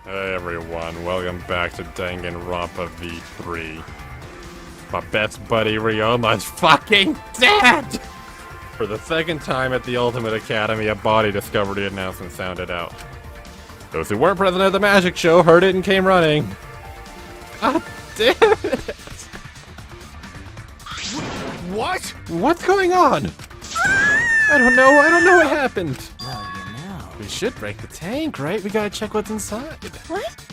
Hey everyone, welcome back to Danganronpa V3. My best buddy Ryoma's fucking dead! For the second time at the Ultimate Academy, a body discovered the announcement sounded out. Those who weren't present at the magic show heard it and came running. God damn it! What? What's going on? I don't know what happened. Well, you know. We should break the tank, right? We gotta check what's inside. What?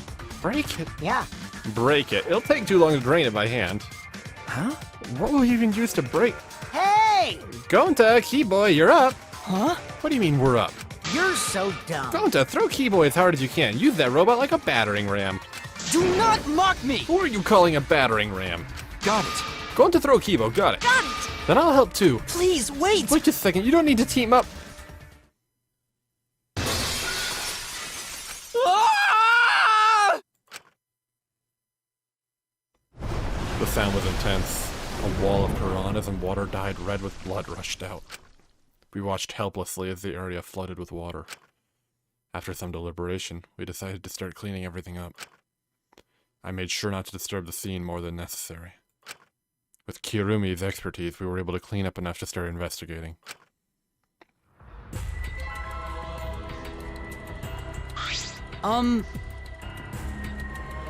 Break it. Yeah. Break it. It'll take too long to drain it by hand. Huh? What will you even use to break? Hey! Gonta, Kiibo, you're up. Huh? What do you mean we're up? You're so dumb. Gonta, throw Kiibo as hard as you can. Use that robot like a battering ram. Do not mock me! Who are you calling a battering ram? Got it. Gonta, throw Kiibo. Got it. Got it! Then I'll help too. Please, wait! Wait just a second. You don't need to team up. Ah! The sound was intense. A wall of piranhas and water dyed red with blood rushed out. We watched helplessly as the area flooded with water. After some deliberation, we decided to start cleaning everything up. I made sure not to disturb the scene more than necessary. With Kirumi's expertise, we were able to clean up enough to start investigating.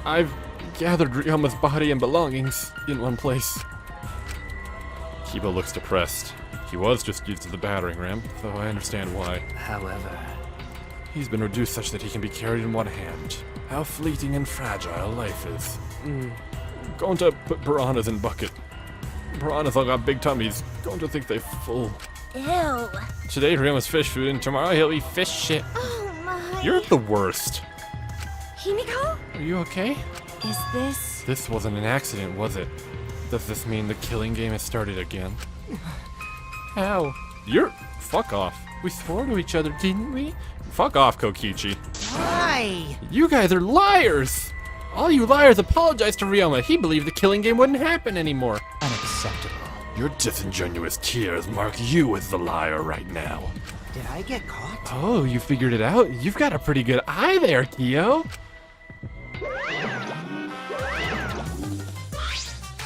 I've gathered Ryoma's body and belongings in one place. Kiibo looks depressed. He was just used as a battering ram, though I understand why. However... He's been reduced such that he can be carried in one hand. How fleeting and fragile life is. Going to put piranhas in bucket. Piranhas all got big tummies. Going to think they full. Ew. Today Ryoma's fish food, and tomorrow he'll eat fish shit. Oh my. You're the worst. Himiko? Are you okay? Is this... This wasn't an accident, was it? Does this mean the killing game has started again? How? You're... Fuck off. We swore to each other, didn't we? Fuck off, Kokichi. Why? You guys are liars! All you liars apologize to Ryoma. He believed the killing game wouldn't happen anymore. Unacceptable. Your disingenuous tears mark you as the liar right now. Did I get caught? Oh, you figured it out? You've got a pretty good eye there, Kyo.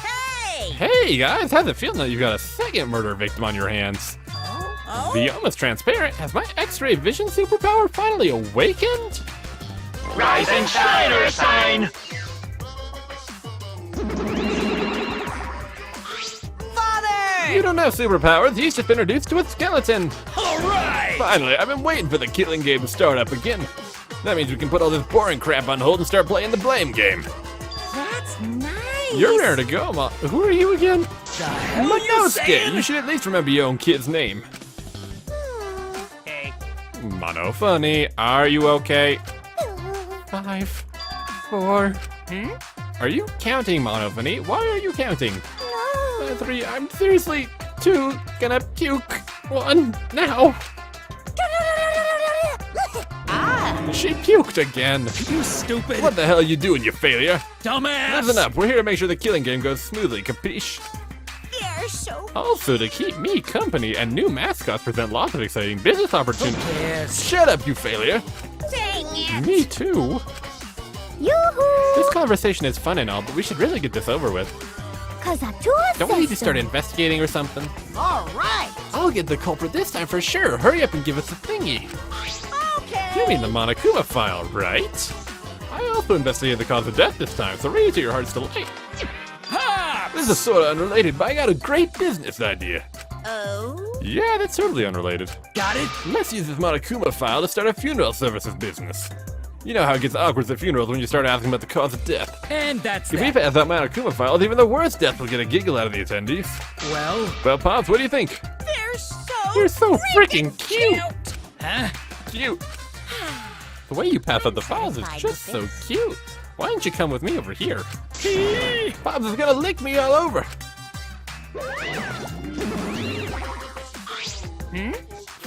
Hey! Hey guys, how's it feeling that you've got a second murder victim on your hands? Oh? Ryoma's transparent. Has my X-ray vision superpower finally awakened? Rise and shine, or sign! Father! You don't have superpowers. He's just been reduced to a skeleton. Alright! Finally, I've been waiting for the killing game to start up again. That means we can put all this boring crap on hold and start playing the blame game. That's nice! You're rare to go, Ma. Who are you again? The hell you Monosuke. saying? You should at least remember your own kid's name. Hey, Mono Funny, are you okay? 5, 4. Are you counting, Mono Funny? Why are you counting? No. 3. I'm seriously 2. Gonna puke. 1 now. Ah! She puked again. you stupid What the hell are you doing, you failure? dumbass! Listen up. We're here to make sure the killing game goes smoothly. Capiche? You're so... Also, to keep me company, and new mascots present lots of exciting business opportunities. Yes. Shut up, you failure. Dang it! Me too. Yoo-hoo! This conversation is fun and all, but we should really get this over with. Don't we need to start investigating or something? Alright! I'll get the culprit this time for sure. Hurry up and give us the thingy. Okay! You mean the Monokuma file, right? I also investigated the cause of death this time, so read to your heart's delight. Ha! This is sorta unrelated, but I got a great business idea. Oh? Yeah, that's totally unrelated. Got it? Let's use this Monokuma file to start a funeral services business. You know how it gets awkward at funerals when you start asking about the cause of death. And that's If we that. pass out Monokuma files, even the worst death will get a giggle out of the attendees. Well, Well, Pops, what do you think? They're so... You're so freaking cute! huh? Cute! The way you pass out the files is satisfied just with so cute. Why don't you come with me over here? Pops is gonna lick me all over.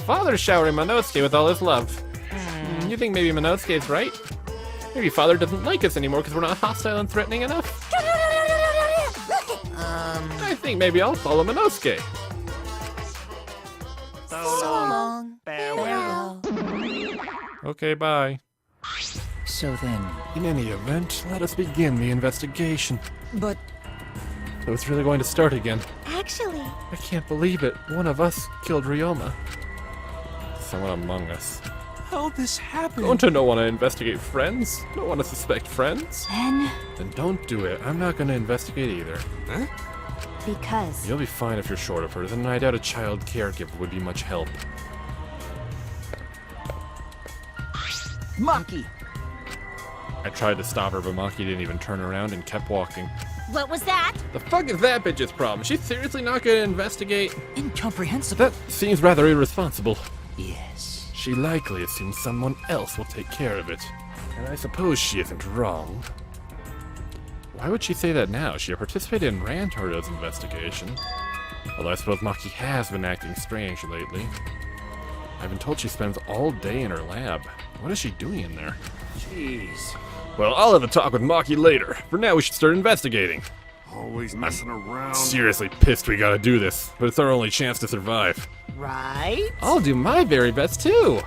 Father's showering Monosuke with all his love. You think maybe Monosuke's right? Maybe Father doesn't like us anymore because we're not hostile and threatening enough? I think maybe I'll follow Monosuke. So long. Farewell. Okay, bye. So then... In any event, let us begin the investigation. But... So it's really going to start again. Actually, I can't believe it. One of us killed Ryoma. Someone among us. how'd this happen? Don't you want to investigate friends? Don't want to suspect friends? then, Then don't do it. I'm not going to investigate either. Huh? because You'll be fine if you're short of hers, and I doubt a child caregiver would be much help. Monkey! I tried to stop her, but Maki didn't even turn around and kept walking. what was that? The fuck is that bitch's problem? She's seriously not going to investigate? Incomprehensible. That seems rather irresponsible. Yes. She likely assumes someone else will take care of it. And I suppose she isn't wrong. Why would she say that now? She participated in Rantaro's investigation. Although I suppose Maki has been acting strange lately. I've been told she spends all day in her lab. What is she doing in there? Jeez. Well, I'll have a talk with Maki later. For now, we should start investigating. Always messing around. Seriously pissed we gotta do this, but it's our only chance to survive. Right? I'll do my very best too.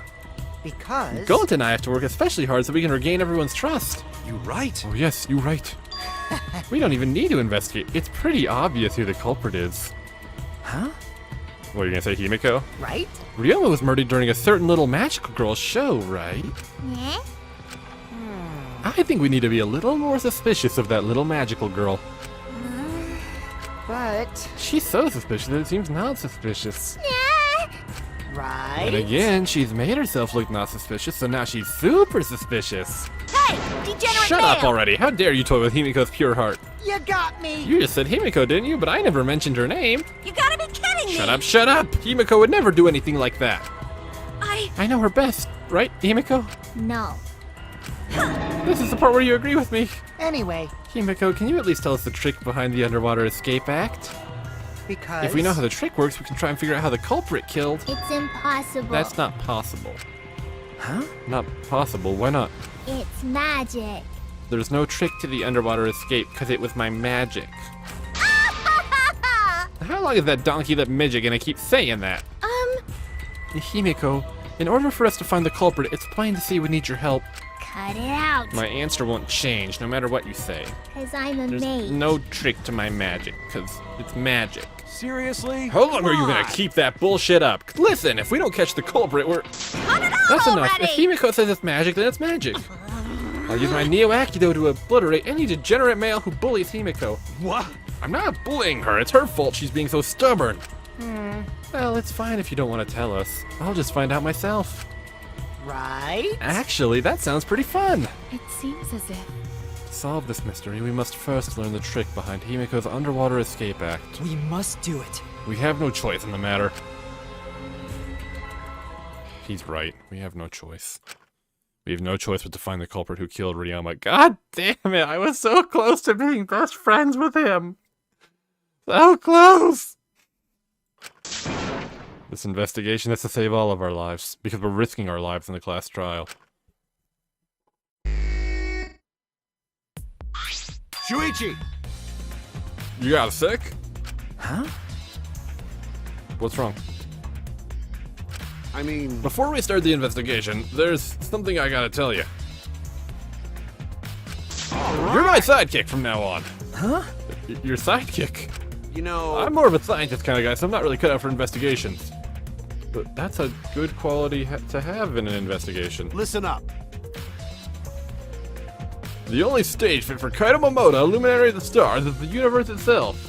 Because Gold and I have to work especially hard so we can regain everyone's trust. You right. Oh yes, you're right. We don't even need to investigate. It's pretty obvious who the culprit is. Huh? What, are you gonna say Himiko? right? Ryoma was murdered during a certain little magical girl show, right? Yeah. I think we need to be a little more suspicious of that little magical girl. But She's so suspicious that it seems not suspicious. right? And again, she's made herself look not suspicious, so now she's super suspicious. Hey, degenerate Shut male! up already! How dare you toy with Himiko's pure heart? You got me. You just said Himiko, didn't you? But I never mentioned her name. You gotta be kidding me. Shut up, shut up! Himiko would never do anything like that. I know her best, right, Himiko? no. This is the part where you agree with me. Anyway, Himiko, can you at least tell us the trick behind the Underwater Escape Act? because If we know how the trick works, we can try and figure out how the culprit killed. It's impossible. That's not possible. Huh? Not possible, why not? It's magic. There's no trick to the underwater escape, because it was my magic. How long is that donkey-lipped midget gonna keep saying that? Himiko, in order for us to find the culprit, it's plain to see we need your help. Cut it out. My answer won't change, no matter what you say. Cause I'm a There's mage. no trick to my magic, because it's magic. Seriously? How long are you gonna keep that bullshit up? Listen, if we don't catch the culprit, we're... cut it out That's enough. already. If Himiko says it's magic, then it's magic. I'll use my Neo Akido to obliterate any degenerate male who bullies Himiko. What? I'm not bullying her. It's her fault she's being so stubborn. Well, it's fine if you don't want to tell us. I'll just find out myself. Right? Actually, that sounds pretty fun. It seems as if. To solve this mystery, we must first learn the trick behind Himiko's Underwater Escape Act. We must do it. We have no choice in the matter. He's right. We have no choice. We have no choice but to find the culprit who killed Ryoma. God damn it, I was so close to being best friends with him. So close! This investigation has to save all of our lives, because we're risking our lives in the class trial. Shuichi! You got sick? Huh? What's wrong? I mean, Before we start the investigation, there's something I gotta tell you. You're my sidekick from now on. Huh? Your sidekick? you know, I'm more of a scientist kind of guy, so I'm not really cut out for investigations. But that's a good quality to have in an investigation. listen up. The only stage fit for Kaido Momoda, Luminary of the Stars, is the universe itself.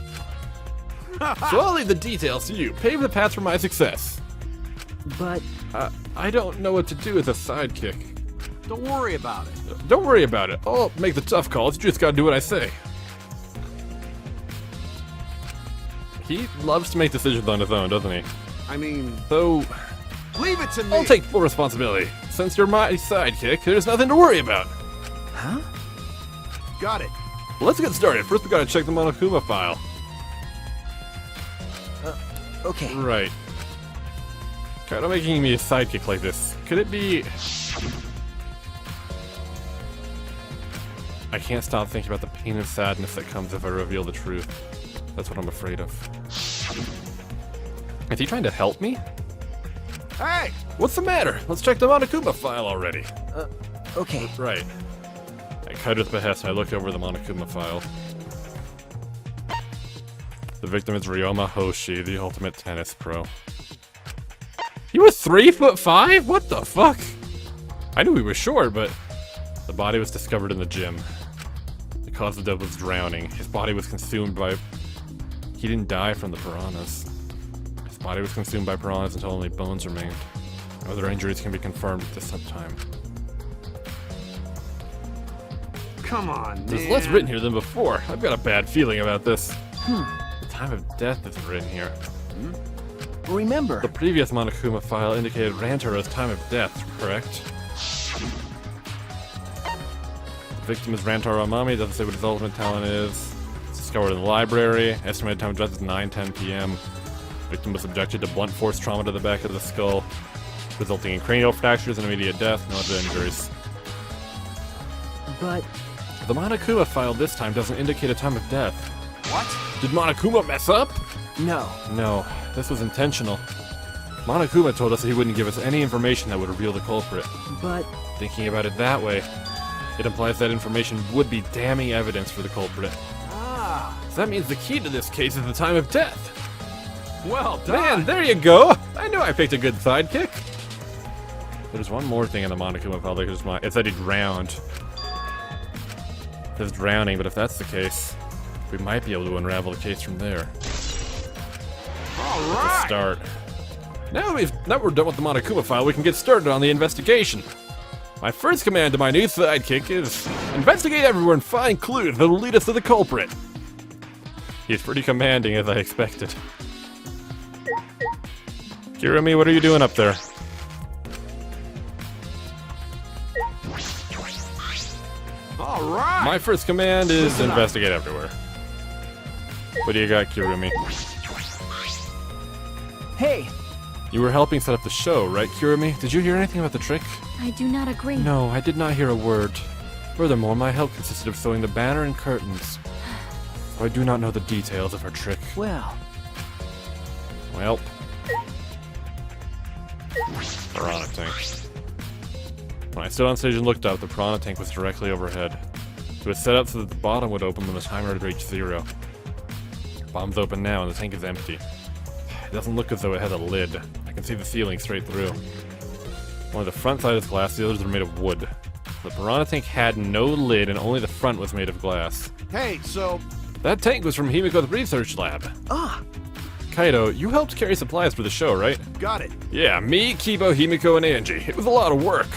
So I'll leave the details to you. Pave the path for my success. But... I don't know what to do as a sidekick. Don't worry about it. Don't worry about it. I'll make the tough calls. You just gotta do what I say. He loves to make decisions on his own, doesn't he? I mean, So, leave it to me. I'll take full responsibility. Since you're my sidekick, there's nothing to worry about. Huh? Got it. Let's get started. First, we gotta check the Monokuma file. Okay. Right. Kaido making me a sidekick like this. Could it be... I can't stop thinking about the pain and sadness that comes if I reveal the truth. That's what I'm afraid of. Is he trying to help me? Hey! What's the matter? Let's check the Monokuma file already. Okay. Right. At Kaido's behest, I looked over the Monokuma file. The victim is Ryoma Hoshi, the ultimate tennis pro. He was 3'5"? What the fuck? I knew he was short, but the body was discovered in the gym. The cause of death was drowning. His body was consumed by... He didn't die from the piranhas. His body was consumed by piranhas until only bones remained. Other injuries can be confirmed at this time. Come on, There's man. less written here than before. I've got a bad feeling about this. The time of death isn't written here. Remember, The previous Monokuma file indicated Rantaro's time of death, correct? The victim is Rantaro Amami, doesn't say what his ultimate talent is. It's discovered in the library. Estimated time of death is 9:10 p.m. Victim was subjected to blunt force trauma to the back of the skull, resulting in cranial fractures and immediate death, no other injuries. but The Monokuma file this time doesn't indicate a time of death. What? Did Monokuma mess up? no. No, this was intentional. Monokuma told us he wouldn't give us any information that would reveal the culprit. But Thinking about it that way, it implies that information would be damning evidence for the culprit. Ah, So that means the key to this case is the time of death. well done. Man, there you go! I knew I picked a good sidekick. There's one more thing in the Monokuma file that it said he drowned. It says drowning, but if that's the case, we might be able to unravel the case from there. All To right. start. Now we're done with the Monokuma file, we can get started on the investigation. My first command to my new sidekick is investigate everywhere and find clues that will lead us to the culprit. He's pretty commanding, as I expected. Kirumi, what are you doing up there? All right. My first command is Listen up. investigate everywhere. What do you got, Kirumi? hey, You were helping set up the show, right, Kirumi? Did you hear anything about the trick? I do not agree. No, I did not hear a word. Furthermore, my help consisted of sewing the banner and curtains. So I do not know the details of her trick. well, Well. Piranha tank. When I stood on stage and looked up, the piranha tank was directly overhead. It was set up so that the bottom would open when the timer had reached 0. Bomb's open now and the tank is empty. It doesn't look as though it has a lid. I can see the ceiling straight through. One of the front side is glass, the others are made of wood. The piranha tank had no lid and only the front was made of glass. Hey, so That tank was from Himiko's research lab. ah, Kaido, you helped carry supplies for the show, right? got it. Yeah, me, Kiibo, Himiko, and Angie. It was a lot of work.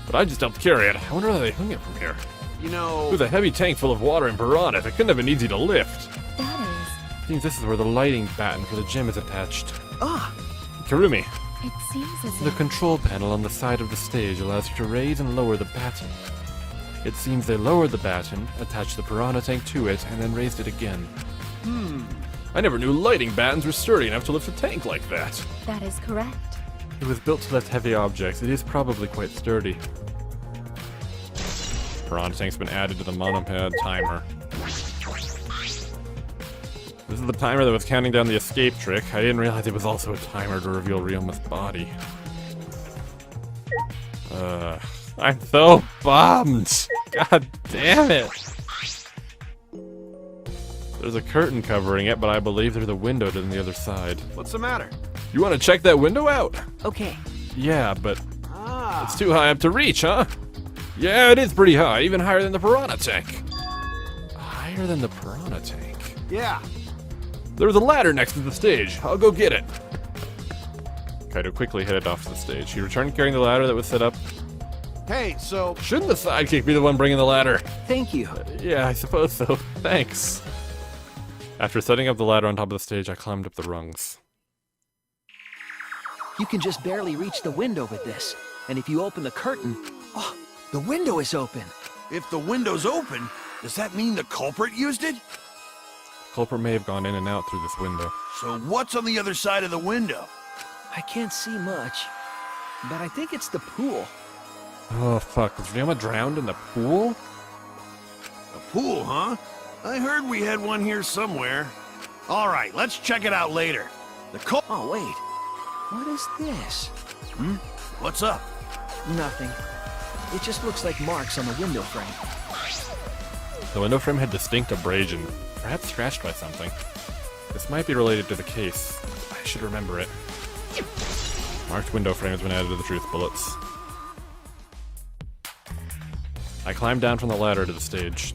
But I just helped carry it. I wonder how they hung it from here. You know, With a heavy tank full of water and piranhas, it couldn't have been easy to lift. That Seems this is where the lighting batten for the gym is attached. ah, Kirumi, is. It seems as the if. control panel on the side of the stage allows you to raise and lower the batten. It seems they lowered the batten, attached the piranha tank to it, and then raised it again. I never knew lighting battens were sturdy enough to lift a tank like that. That is correct. It was built to lift heavy objects. It is probably quite sturdy. Piranha tank's been added to the monopad timer. This is the timer that was counting down the escape trick. I didn't realize it was also a timer to reveal Ryoma's body. I'm so bummed. God damn it. There's a curtain covering it, but I believe there's a window to the other side. what's the matter? You want to check that window out? okay. Yeah, but Ah, it's too high up to reach, huh? Yeah, it is pretty high, even higher than the piranha tank. Higher than the piranha tank? yeah. There's a ladder next to the stage. I'll go get it. Kaido quickly headed off to the stage. He returned carrying the ladder that was set up. Hey, so Shouldn't the sidekick be the one bringing the ladder? Thank you. Yeah, I suppose so. Thanks. After setting up the ladder on top of the stage, I climbed up the rungs. You can just barely reach the window with this. And if you open the curtain, oh, the window is open. if the window's open, does that mean the culprit used it? Culprit may have gone in and out through this window. So what's on the other side of the window? I can't see much, but I think it's the pool. Oh, fuck. Was Ryoma drowned in the pool? A pool, huh? I heard we had one here somewhere. All right, let's check it out later. The cul- Oh, wait. What is this? What's up? Nothing. It just looks like marks on the window frame. The window frame had distinct abrasion, perhaps scratched by something. This might be related to the case. I should remember it. Marked window frame has been added to the truth bullets. I climbed down from the ladder to the stage.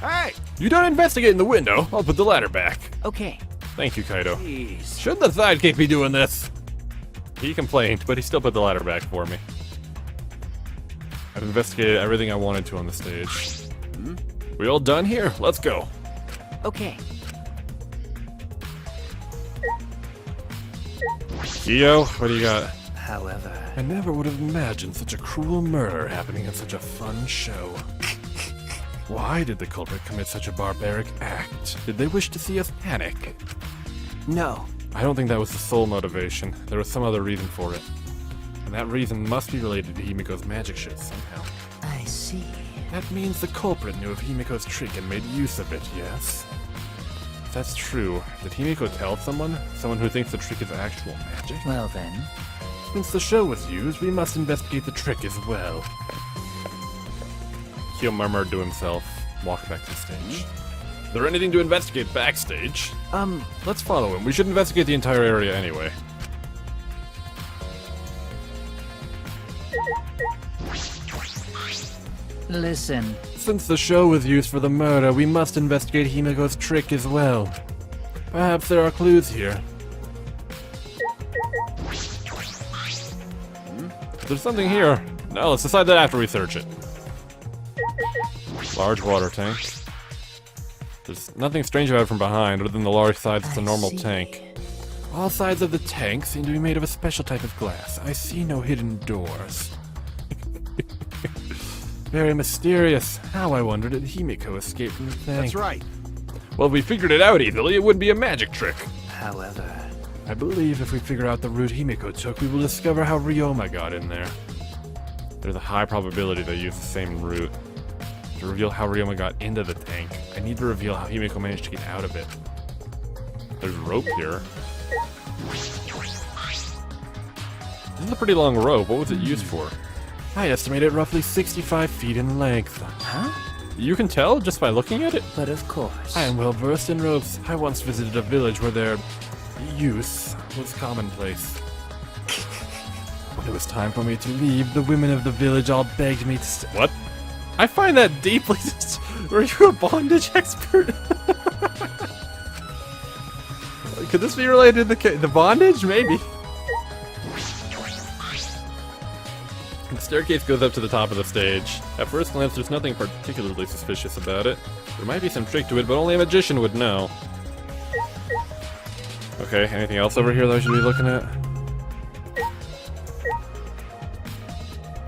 Hey! You don't investigate in the window. I'll put the ladder back. Okay. Thank you, Kaido. Jeez. Should the sidekick be doing this? He complained, but he still put the ladder back for me. I've investigated everything I wanted to on the stage. We all done here? Let's go. Okay. Kiibo, what do you got? However... I never would have imagined such a cruel murder happening in such a fun show. Why did the culprit commit such a barbaric act? Did they wish to see us panic? No. I don't think that was the sole motivation. There was some other reason for it. And that reason must be related to Himiko's magic shit somehow. I see. That means the culprit knew of Himiko's trick and made use of it, yes? If that's true, did Himiko tell someone? Someone who thinks the trick is actual magic? Well then... Since the show was used, we must investigate the trick as well. Kyo murmured to himself, walked back to the stage. Is there anything to investigate backstage? Let's follow him. We should investigate the entire area anyway. Listen. Since the show was used for the murder, we must investigate Himiko's trick as well. Perhaps there are clues here. There's something here. No, let's decide that after we search it. Large water tank. There's nothing strange about it from behind, other than the large size of the normal tank. All sides of the tank seem to be made of a special type of glass. I see no hidden doors. Very mysterious. How, I wonder, did Himiko escape from the tank? That's right. Well, if we figured it out easily, it wouldn't be a magic trick. However... I believe if we figure out the route Himiko took, we will discover how Ryoma got in there. There's a high probability they used the same route. To reveal how Ryoma got into the tank, I need to reveal how Himiko managed to get out of it. There's rope here. This is a pretty long rope. What was it used for? I estimate it roughly 65 feet in length. Huh? You can tell just by looking at it? But of course. I am well versed in ropes. I once visited a village where their use was commonplace. When it was time for me to leave, the women of the village all begged me to What? I find that deeply... Were you a bondage expert? Could this be related to the bondage? Maybe. The staircase goes up to the top of the stage. At first glance, there's nothing particularly suspicious about it. There might be some trick to it, but only a magician would know. Okay, anything else over here that I should be looking at?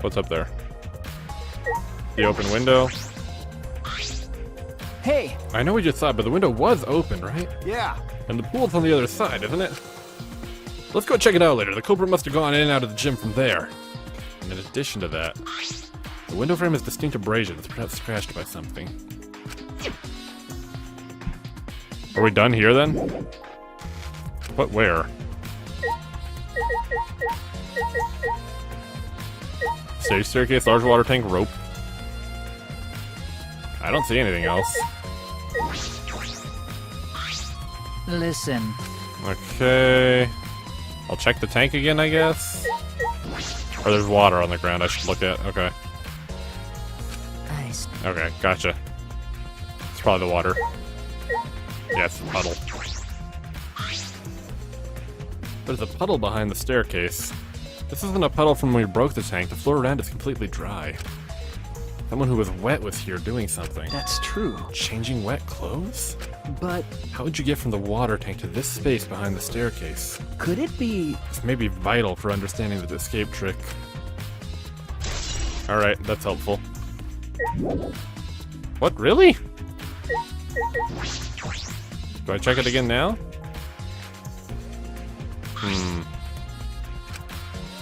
What's up there? The open window. Hey! I know we just saw it, but the window was open, right? Yeah. And the pool's on the other side, isn't it? Let's go check it out later. The culprit must have gone in and out of the gym from there. And in addition to that, the window frame has distinct abrasions, perhaps scratched by something. Are we done here then? What, where? Stage staircase, large water tank, rope. I don't see anything else. Listen. Okay. I'll check the tank again, I guess. Or there's water on the ground I should look at. Okay. Okay, gotcha. It's probably the water. Yeah, it's a puddle. There's a puddle behind the staircase. This isn't a puddle from when we broke the tank. The floor around is completely dry. Someone who was wet was here doing something. That's true. Changing wet clothes? But How would you get from the water tank to this space behind the staircase? could it be... This may be vital for understanding the escape trick. Alright, that's helpful. What, really? Do I check it again now?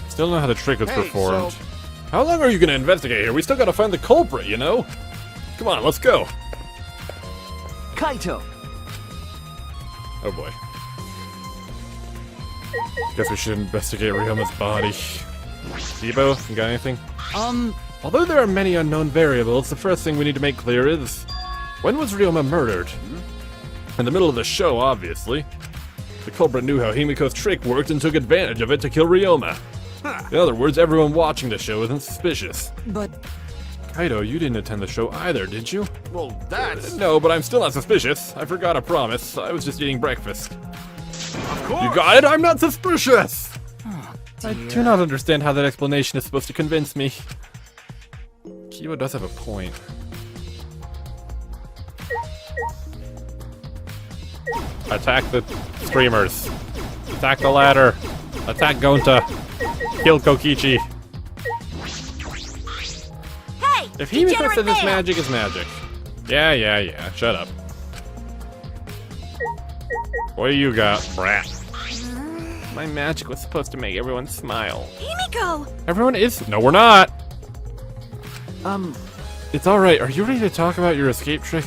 Still don't know how the trick was Hey, performed. so- How long are you gonna investigate here? We still gotta find the culprit, you know? Come on, let's go. Kaito! Oh boy. Guess we should investigate Ryoma's body. Kiibo, you got anything? Although there are many unknown variables, the first thing we need to make clear is... when was Ryoma murdered? In the middle of the show, obviously. The culprit knew how Himiko's trick worked and took advantage of it to kill Ryoma. In other words, everyone watching the show isn't suspicious. But Kaido, you didn't attend the show either, did you? Well, that's... No, but I'm still not suspicious. I forgot a promise. I was just eating breakfast. Of course! You got it? I'm not suspicious! I do not understand how that explanation is supposed to convince me. Kiibo does have a point. Attack the streamers. Attack the ladder. Attack Gonta. Kill Kokichi. Hey! If Himiko degenerate says this man! magic is magic. Yeah. Shut up. What do you got, brat? My magic was supposed to make everyone smile. Himiko! Everyone is... No, we're not! um, It's alright, are you ready to talk about your escape trick?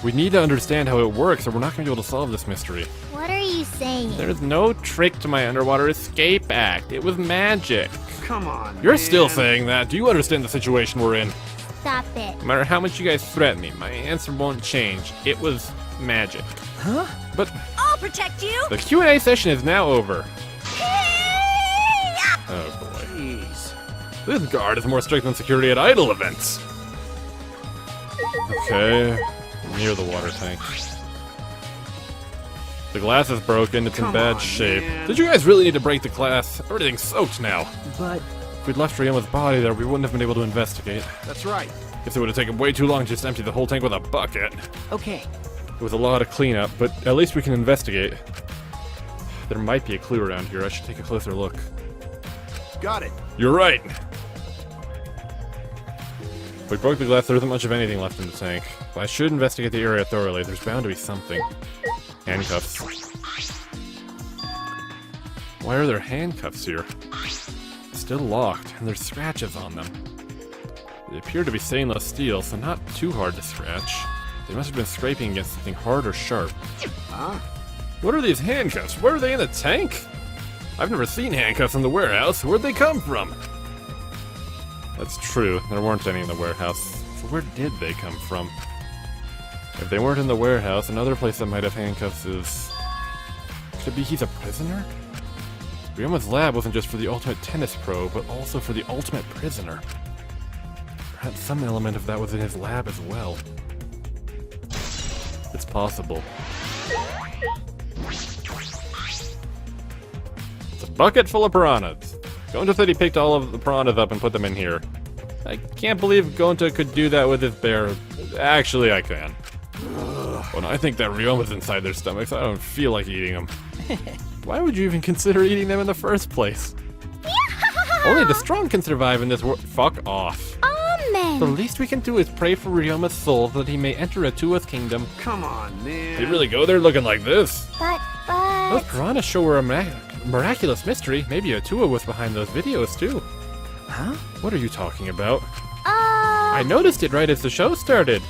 We need to understand how it works or we're not going to be able to solve this mystery. What are you saying? There's no trick to my underwater escape act. It was magic. Come on, You're man. still saying that. Do you understand the situation we're in? Stop it. No matter how much you guys threaten me, my answer won't change. It was magic. huh? But I'll protect you! the Q&A session is now over. Hey-ya! Oh boy. Jeez. This guard is more strict than security at idol events. Okay, near the water tank. The glass is broken, it's in Come bad on, shape. man. Did you guys really need to break the glass? Everything's soaked now. But If we'd left Ryoma's body there, we wouldn't have been able to investigate. That's right. Guess it would have taken way too long to just empty the whole tank with a bucket. okay. It was a lot of cleanup, but at least we can investigate. There might be a clue around here. I should take a closer look. Got it. You're right. We broke the glass, there isn't much of anything left in the tank. But I should investigate the area thoroughly. There's bound to be something. Handcuffs. Why are there handcuffs here? Still locked, and there's scratches on them. They appear to be stainless steel, so not too hard to scratch. They must have been scraping against something hard or sharp. Huh? What are these handcuffs? Where are they in the tank? I've never seen handcuffs in the warehouse. Where'd they come from? That's true. There weren't any in the warehouse. So where did they come from? If they weren't in the warehouse, another place that might have handcuffs is... Could it be he's a prisoner? Ryoma's lab wasn't just for the ultimate tennis pro, but also for the ultimate prisoner. Perhaps some element of that was in his lab as well. It's possible. It's a bucket full of piranhas. Gonta said he picked all of the piranhas up and put them in here. I can't believe Gonta could do that with his bear. Actually, I can. When I think that Ryoma's inside their stomachs, I don't feel like eating them. Why would you even consider eating them in the first place? Only the strong can survive in this world. Fuck off. Amen. The least we can do is pray for Ryoma's soul so that he may enter Atua's kingdom. Come on, man. They really go there looking like this. But, Those piranhas show were a miraculous mystery. Maybe Atua was behind those videos too. Huh? What are you talking about? I noticed it right as the show started.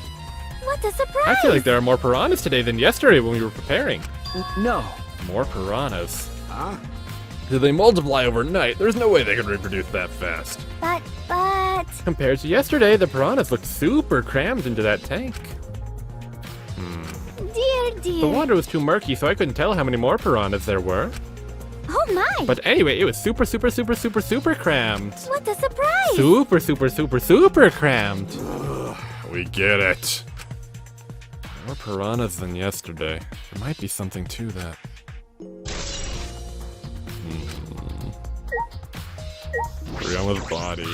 what a surprise. I feel like there are more piranhas today than yesterday when we were preparing. No. More piranhas. Huh? Did they multiply overnight? There's no way they could reproduce that fast. But, Compared to yesterday, the piranhas looked super crammed into that tank. dear, The dear. water was too murky, so I couldn't tell how many more piranhas there were. Oh my. But anyway, it was super crammed. What a surprise. Super crammed. We get it. More piranhas than yesterday. There might be something to that. Ryoma's body.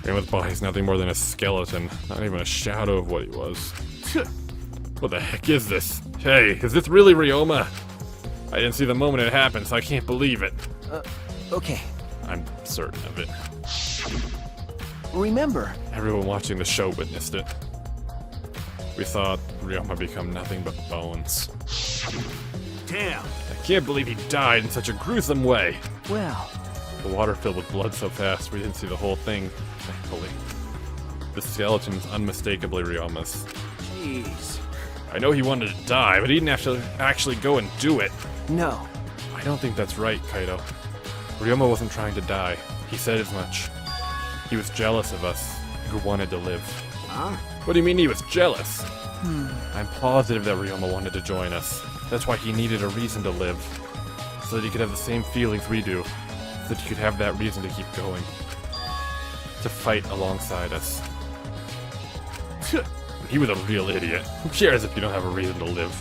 Ryoma's body's nothing more than a skeleton. Not even a shadow of what he was. What the heck is this? Hey, is this really Ryoma? I didn't see the moment it happened, so I can't believe it. Okay. I'm certain of it. Remember, Everyone watching the show witnessed it. We thought Ryoma become nothing but bones. Damn. I can't believe he died in such a gruesome way. well, The water filled with blood so fast we didn't see the whole thing, thankfully. The skeleton is unmistakably Ryoma's. Jeez. I know he wanted to die, but he didn't have to actually go and do it. no. I don't think that's right, Kaido. Ryoma wasn't trying to die. He said as much. He was jealous of us, who wanted to live. Huh? What do you mean he was jealous? I'm positive that Ryoma wanted to join us. That's why he needed a reason to live. So that he could have the same feelings we do. So that he could have that reason to keep going. To fight alongside us. He was a real idiot. Who cares if you don't have a reason to live?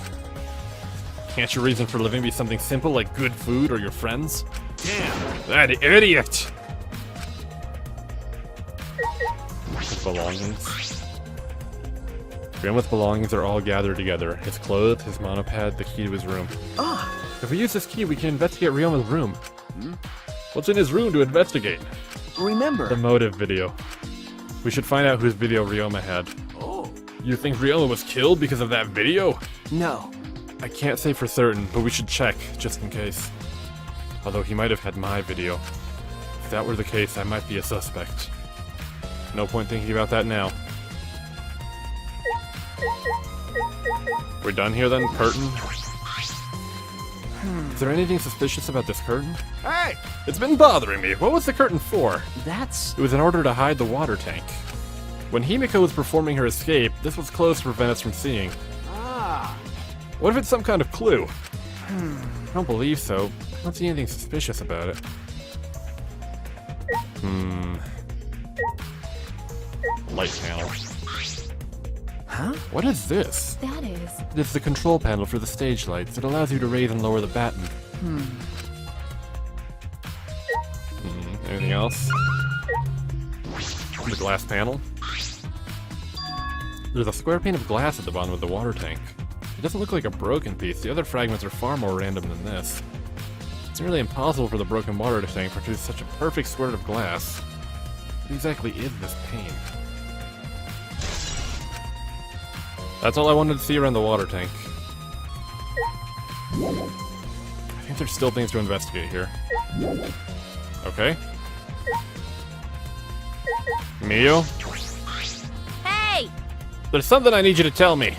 Can't your reason for living be something simple like good food or your friends? Damn. That idiot! His belongings. Grandma's belongings are all gathered together. His clothes, his monopad, the key to his room. Ah, If we use this key, we can investigate Ryoma's room. What's in his room to investigate? remember. The motive video. We should find out whose video Ryoma had. Oh. You think Ryoma was killed because of that video? No. I can't say for certain, but we should check, just in case. Although he might have had my video. If that were the case, I might be a suspect. No point thinking about that now. We're done here then, curtain? Is there anything suspicious about this curtain? Hey! It's been bothering me. What was the curtain for? That's... It was in order to hide the water tank. When Himiko was performing her escape, this was closed to prevent us from seeing. Ah. What if it's some kind of clue? I don't believe so. I don't see anything suspicious about it. Light panel. Huh? What is this? That is. It's the control panel for the stage lights. It allows you to raise and lower the batten. Anything else? The glass panel. There's a square pane of glass at the bottom of the water tank. It doesn't look like a broken piece. The other fragments are far more random than this. It's nearly impossible for the broken water tank to produce such a perfect square of glass. What exactly is this pane? That's all I wanted to see around the water tank. I think there's still things to investigate here. Okay. Mio? Hey! There's something I need you to tell me.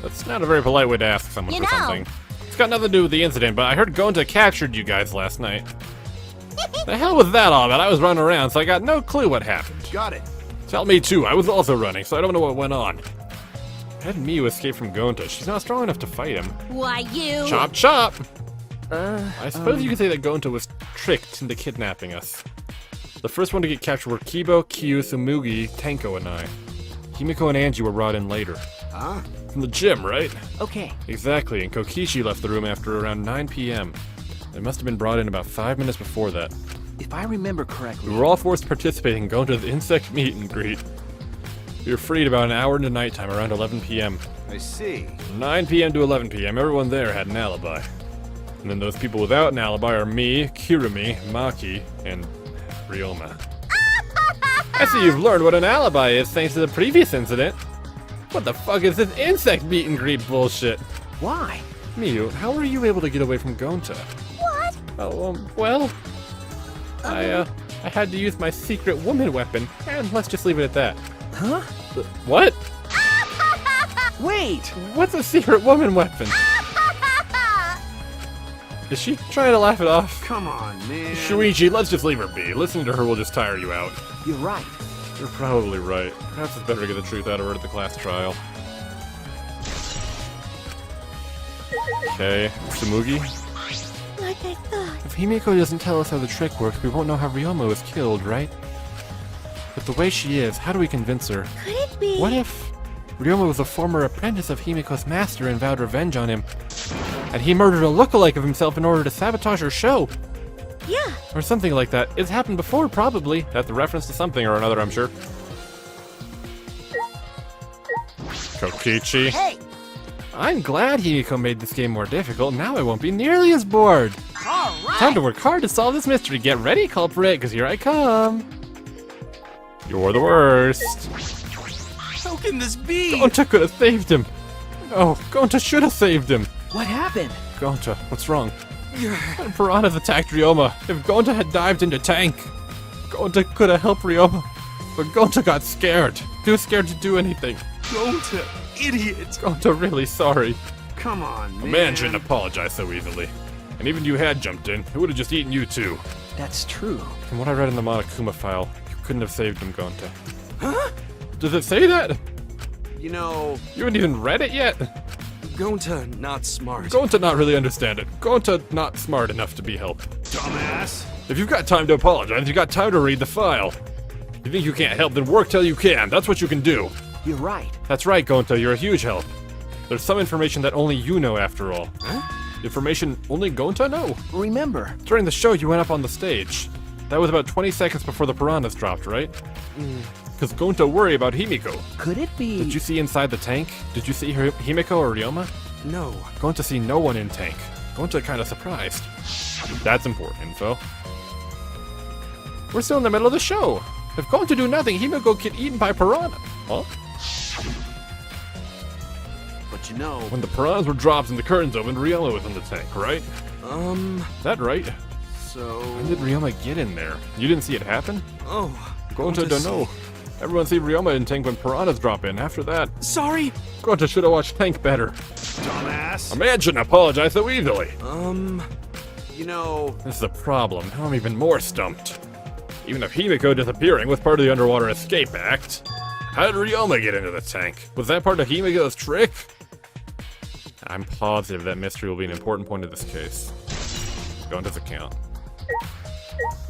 That's not a very polite way to ask someone You for know. something. It's got nothing to do with the incident, but I heard Gonta captured you guys last night. The hell was that all about? I was running around, so I got no clue what happened. Got it. Tell me too, I was also running, so I don't know what went on. I had Miu escape from Gonta. She's not strong enough to fight him. Why, you... Chop chop! I suppose you could say that Gonta was tricked into kidnapping us. The first one to get captured were Kiibo, Kyu, Sumugi, Tenko, and I. Himiko and Angie were brought in later. Huh? From the gym, right? Okay. Exactly, and Kokichi left the room after around 9 p.m. They must have been brought in about 5 minutes before that. If I remember correctly... We were all forced to participate in Gonta's insect meet and greet. We were freed about an hour into nighttime around 11 p.m. I see. From 9 p.m. to 11 p.m., everyone there had an alibi. And then those people without an alibi are me, Kirumi, Maki, and Ryoma. I see you've learned what an alibi is thanks to the previous incident. What the fuck is this insect meet and greet bullshit? Why? Miu, how were you able to get away from Gonta? What? Oh, well... I had to use my secret woman weapon, and let's just leave it at that. Huh? What? Wait! What's a secret woman weapon? Is she trying to laugh it off? Come on, man. Shuichi, let's just leave her be. Listening to her will just tire you out. You're right. You're probably right. Perhaps it's better to get the truth out of her at the class trial. Okay, Sumugi. Like I thought. If Himiko doesn't tell us how the trick works, we won't know how Ryoma was killed, right? But the way she is, how do we convince her? Could it be? What if Ryoma was a former apprentice of Himiko's master and vowed revenge on him? And he murdered a lookalike of himself in order to sabotage her show? Yeah. Or something like that. It's happened before, probably. That's a reference to something or another, I'm sure. Kokichi. Hey! I'm glad Himiko made this game more difficult. Now I won't be nearly as bored. Alright! Time to work hard to solve this mystery. Get ready, culprit, because here I come. You're the worst. How can this be? Gonta could have saved him. Oh, Gonta should have saved him. What happened? Gonta, what's wrong? Piranhas attacked Ryoma. If Gonta had dived into tank, Gonta could have helped Ryoma. But Gonta got scared. Too scared to do anything. Gonta, idiot. Gonta really sorry. Come on, man. A man shouldn't apologize so easily. And even if you had jumped in, it would have just eaten you too. That's true. From what I read in the Monokuma file, you couldn't have saved him, Gonta. Huh? Does it say that? You know, You haven't even read it yet? Gonta not smart. Gonta not really understand it. Gonta not smart enough to be helped. Dumbass. If you've got time to apologize, you've got time to read the file. You think you can't help, then work till you can. That's what you can do. You're right. That's right, Gonta, you're a huge help. There's some information that only you know after all. Information only Gonta know. Remember, During the show, you went up on the stage. That was about 20 seconds before the piranhas dropped, right? Because Gonta worry about Himiko. could it be... Did you see inside the tank? Did you see Himiko or Ryoma? No. Gonta see no one in tank. Gonta kinda surprised. That's important info. We're still in the middle of the show. If Gonta do nothing, Himiko get eaten by piranha. Huh? But you know, When the piranhas were dropped and the curtains opened, Ryoma was in the tank, right? Is that right? so... When did Ryoma get in there? You didn't see it happen? Oh. Gonta don't know. Everyone see Ryoma in tank when piranhas drop in. After that, Sorry. Gonta should have watched tank better. Dumbass. A man shouldn't apologize so easily. You know, This is a problem. Now I'm even more stumped. Even if Himiko disappearing was part of the Underwater Escape Act, how did Ryoma get into the tank? Was that part of Himiko's trick? I'm positive that mystery will be an important point of this case. Go into the account.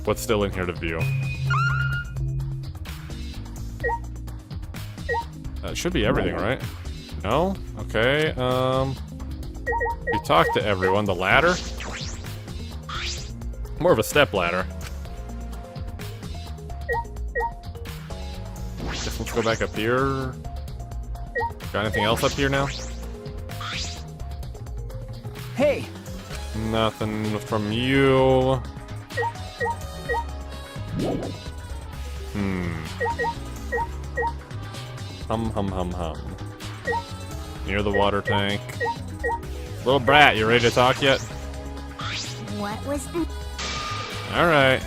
What's still in here to view? That should be everything, right? No? Okay, we talked to everyone. The ladder? More of a step ladder. Guess let's go back up here. Got anything else up here now? Hey, Nothing from you. Hum. Near the water tank. Little brat, you ready to talk yet? What was... Alright.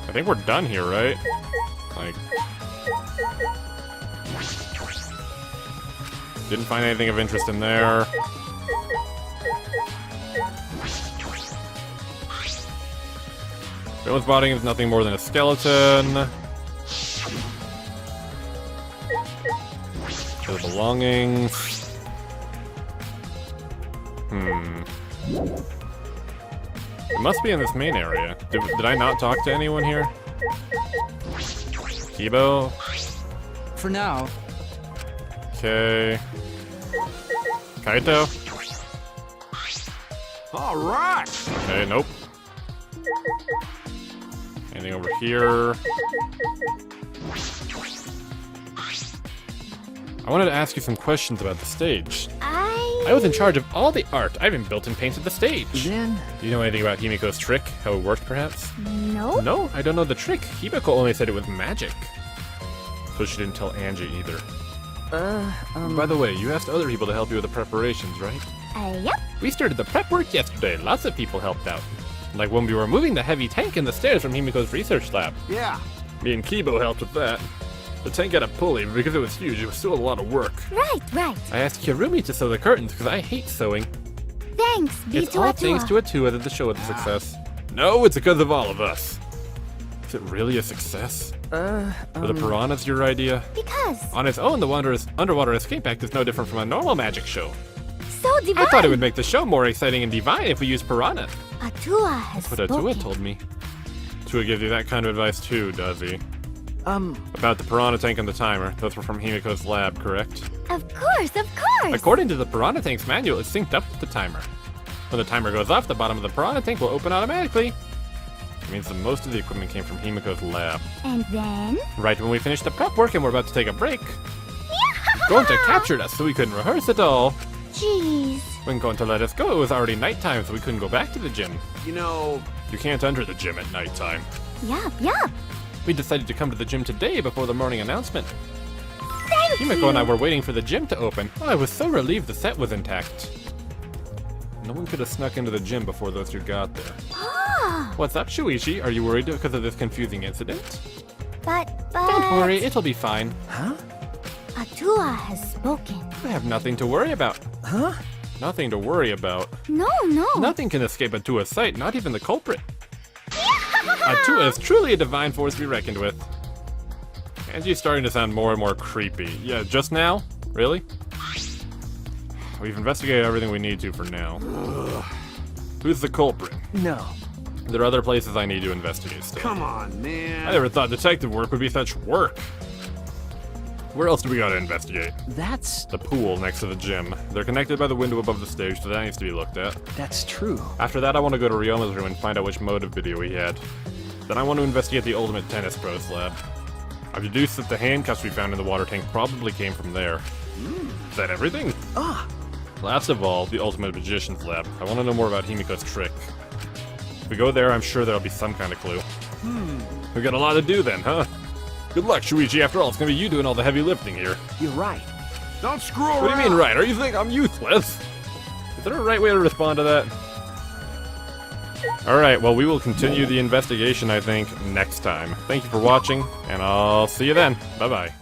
I think we're done here, right? Like... Didn't find anything of interest in there. Villain's body is nothing more than a skeleton. The belongings. It must be in this main area. Did I not talk to anyone here? Kiibo? For now. Okay. Kaito? All right. Okay, nope. Anything over here? I wanted to ask you some questions about the stage. I was in charge of all the art. I even built and painted the stage. then... Do you know anything about Himiko's trick? How it worked, perhaps? No? No, I don't know the trick. Himiko only said it was magic. So she didn't tell Angie either. By the way, you asked other people to help you with the preparations, right? Yep. We started the prep work yesterday. Lots of people helped out. Like when we were moving the heavy tank in the stairs from Himiko's research lab. Yeah. Me and Kiibo helped with that. The tank had a pulley, but because it was huge, it was still a lot of work. Right. I asked Kirumi to sew the curtains because I hate sewing. Thanks, It's all thanks to Atua that the show was a success. No, it's because of all of us. Is it really a success? Were the piranhas your idea? Because On its own, the Underwater Escape Act is no different from a normal magic show. so divine. I thought it would make the show more exciting and divine if we used piranhas. Atua has That's what Atua told me. Atua gives you that kind of advice too, does he? About the piranha tank and the timer. Those were from Himiko's lab, correct? Of course. According to the piranha tank's manual, it's synced up with the timer. When the timer goes off, the bottom of the piranha tank will open automatically. It means that most of the equipment came from Himiko's lab. And then... Right when we finished the prep work and we're about to take a break, Gonta captured us so we couldn't rehearse at all. Jeez. When Gonta let us go, it was already nighttime, so we couldn't go back to the gym. you know, You can't enter the gym at nighttime. Yup. We decided to come to the gym today before the morning announcement. Thank Himiko and I were waiting for the gym to open. Oh, I was so relieved the set was intact. No one could have snuck into the gym before those two got there. Ah, What's up, Shuichi? Are you worried because of this confusing incident? but... Don't worry, it'll be fine. Atua has spoken. I have nothing to worry about. Nothing to worry about. No. Nothing can escape Atua's sight, not even the culprit. Atua is truly a divine force to be reckoned with. Angie's starting to sound more and more creepy. Yeah, just now? Really? We've investigated everything we need to for now. Who's the culprit? No. There are other places I need to investigate still. Come on, I man. never thought detective work would be such work. Where else do we gotta investigate? That's The pool next to the gym. They're connected by the window above the stage, so that needs to be looked at. true. After that, I want to go to Ryoma's room and find out which motive video he had. Then I want to investigate the ultimate tennis pros lab. I've deduced that the handcuffs we found in the water tank probably came from there. Is that everything? Last of all, the ultimate magician's lab. I want to know more about Himiko's trick. If we go there, I'm sure there'll be some kind of clue. We got a lot to do then, huh? Good luck, Shuichi. After all, it's gonna be you doing all the heavy lifting here. You're right. Don't screw around. What do you mean, right? Are you think I'm useless? Is there a right way to respond to that? Alright, well, we will continue the investigation, I think, next time. Thank you for watching, and I'll see you then. Bye-bye.